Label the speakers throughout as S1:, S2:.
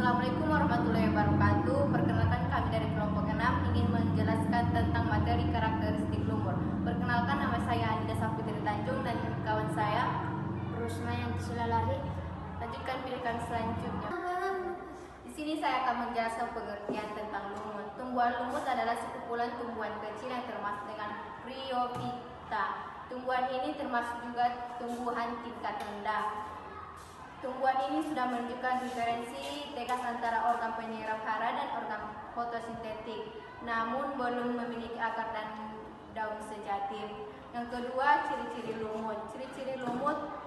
S1: Assalamualaikum warahmatullahi wabarakatuh. Perkenalkan, kami dari kelompok 6 ingin menjelaskan tentang materi karakteristik lumut. Perkenalkan, nama saya Anida Saputri Tanjung dan kawan saya
S2: Rusma yang Sulalari.
S1: Lanjutkan pilihan selanjutnya. Di sini saya akan menjelaskan pengertian tentang lumut. Tumbuhan lumut adalah sekumpulan tumbuhan kecil yang termasuk dengan Bryophyta. Tumbuhan ini termasuk juga tumbuhan tingkat rendah. Tumbuhan ini sudah menunjukkan diferensi tegas antara organ penyerap hara dan organ fotosintetik, namun belum memiliki akar dan daun sejati. Yang kedua, ciri-ciri lumut. Ciri-ciri lumut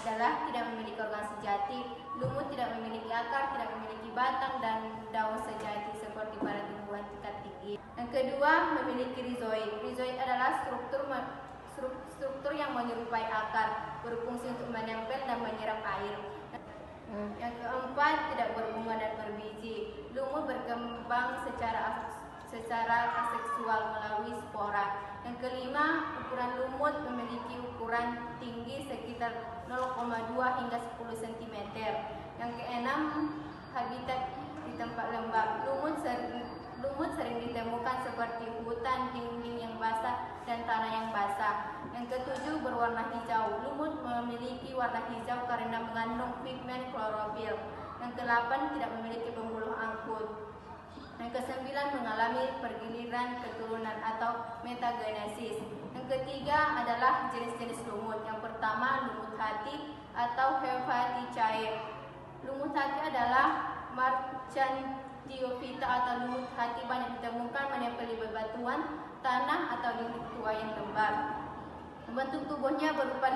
S1: adalah tidak memiliki organ sejati, lumut tidak memiliki akar, tidak memiliki batang dan daun sejati seperti pada tumbuhan tingkat tinggi. Yang kedua, memiliki rizoid. Rizoid adalah struktur yang menyerupai akar, berfungsi untuk menempel dan menyerap air. Yang keempat, tidak berbunga dan berbiji. Lumut berkembang secara aseksual melalui spora. Yang kelima, ukuran lumut memiliki ukuran tinggi sekitar 0,2 hingga 10 cm. Yang keenam, habitat di tempat lembab. Lumut sering ditemukan seperti hutan, dinding yang basah, dan tanah yang basah. Yang ketujuh, berwarna hijau. Lumut memiliki warna hijau karena mengandung pigmen klorofil. Yang kedelapan, tidak memiliki pembuluh angkut. Yang kesembilan, mengalami pergiliran keturunan atau metagenesis. Yang ketiga adalah jenis-jenis lumut. Yang pertama, lumut hati atau Hepaticae. Lumut hati adalah Marchantiophyta atau lumut hati banyak ditemukan menempel di bebatuan, tanah atau di tua yang tebal. Bentuk tubuhnya berupa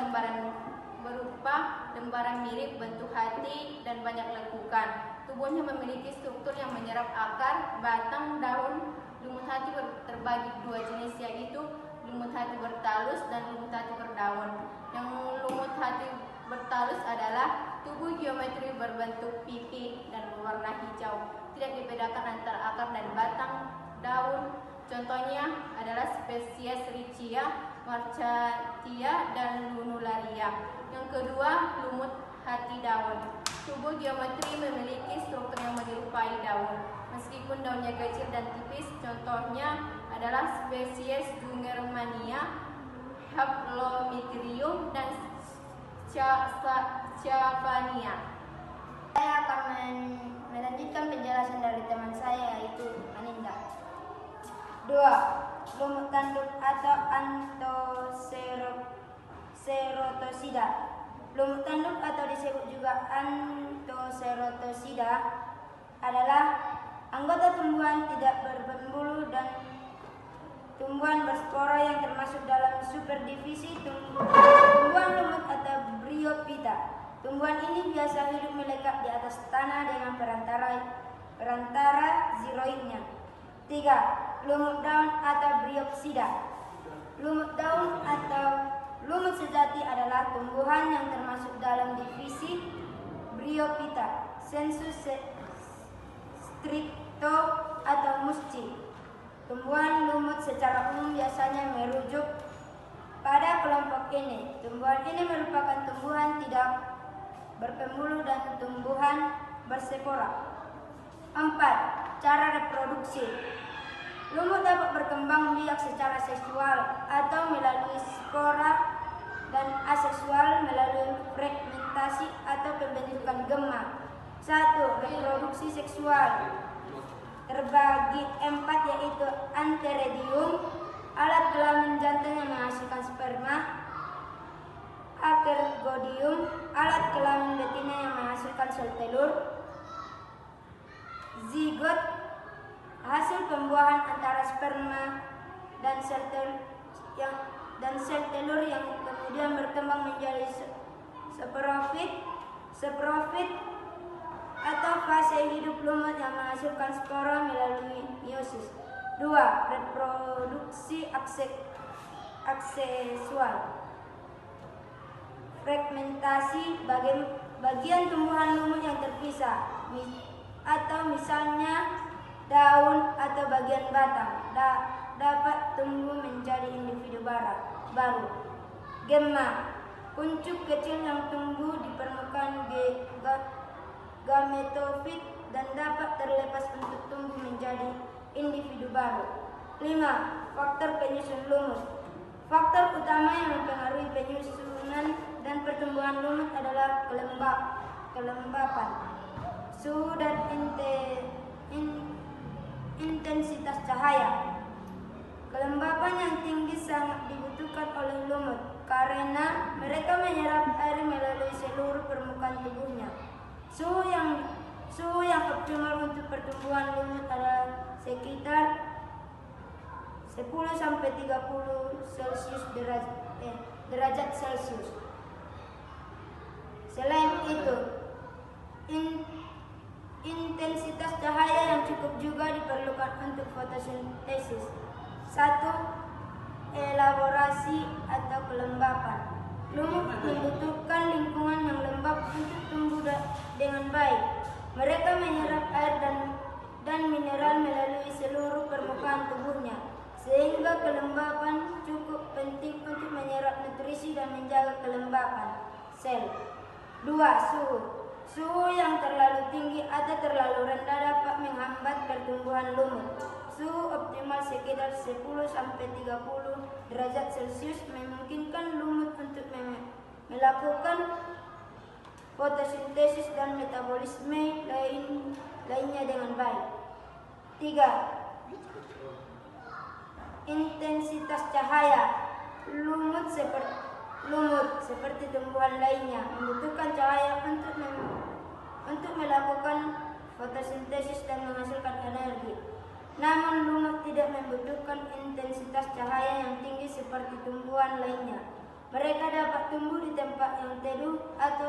S1: lembaran mirip bentuk hati dan banyak lekukan. Tubuhnya memiliki struktur yang menyerap akar, batang, daun. Lumut hati terbagi dua jenis, yaitu lumut hati bertalus dan lumut hati berdaun. Yang lumut hati bertalus adalah tubuh geometri berbentuk pipi dan berwarna hijau. Tidak dibedakan antara akar dan batang, daun. Contohnya adalah spesies Riccia, Marchatia, dan Lunularia. Yang kedua, lumut hati daun. Tubuh geometri memiliki struktur yang menyerupai daun, meskipun daunnya kecil dan tipis. Contohnya adalah spesies Jungermannia, Haplometrium, dan Schaffania.
S2: Saya akan melanjutkan penjelasan dari teman saya, yaitu Aninda. 2. Lumut tanduk atau Anthocerotosida. Lumut tanduk atau disebut juga Anthocerotosida adalah anggota tumbuhan tidak berpembuluh dan tumbuhan berspora yang termasuk dalam superdivisi tumbuhan lumut atau Bryophyta. Tumbuhan ini biasa hidup melekat di atas tanah dengan perantara ziroidnya. 3. Lumut daun atau Bryopsida. Lumut daun atau lumut sejati adalah tumbuhan yang termasuk dalam divisi Bryophyta sensu stricto atau musci. Tumbuhan lumut secara umum biasanya merujuk pada kelompok ini. Tumbuhan ini merupakan tumbuhan tidak berpembuluh dan tumbuhan berspora. 4. Cara reproduksi. Lumut dapat berkembang biak secara seksual atau melalui spora dan aseksual melalui fragmentasi atau pembentukan gemma. 1. Reproduksi seksual terbagi 4, yaitu antheridium, alat kelamin jantan yang menghasilkan sperma; acergodium, alat kelamin betina yang menghasilkan sel telur; zigot, hasil pembuahan antara sperma dan sel telur yang kemudian berkembang menjadi saprofit atau fase hidup lumut yang menghasilkan spora melalui meiosis. 2. Reproduksi aksesual. Fragmentasi bagian tumbuhan lumut yang terpisah, atau misalnya daun atau bagian batang, dapat tumbuh menjadi individu baru. Gemma, kuncup kecil yang tumbuh di permukaan gametofit dan dapat terlepas untuk tumbuh menjadi individu baru. 5. Faktor penyusun lumut. Faktor utama yang mempengaruhi penyusunan dan pertumbuhan lumut adalah kelembapan, suhu dan intensitas cahaya. Kelembapan yang tinggi sangat dibutuhkan oleh lumut karena mereka menyerap air melalui seluruh permukaan tubuhnya. Suhu yang optimal untuk pertumbuhan lumut adalah sekitar 10-30 derajat Celcius. Selain itu, intensitas cahaya yang cukup juga diperlukan untuk fotosintesis. 1. Elaborasi atau kelembapan. Lumut membutuhkan lingkungan yang lembab untuk tumbuh dengan baik. Mereka menyerap air dan mineral melalui seluruh permukaan tubuhnya, sehingga kelembapan cukup penting untuk menyerap nutrisi dan menjaga kelembapan sel. 2. Suhu yang terlalu tinggi atau terlalu rendah dapat menghambat pertumbuhan lumut. Suhu optimal sekitar 10-30 derajat Celcius memungkinkan lumut untuk melakukan fotosintesis dan metabolisme lainnya dengan baik. 3. Intensitas cahaya. Lumut seperti tumbuhan lainnya membutuhkan cahaya untuk melakukan fotosintesis dan menghasilkan energi. Namun lumut tidak membutuhkan intensitas cahaya yang tinggi seperti tumbuhan lainnya. Mereka dapat tumbuh di tempat yang teduh atau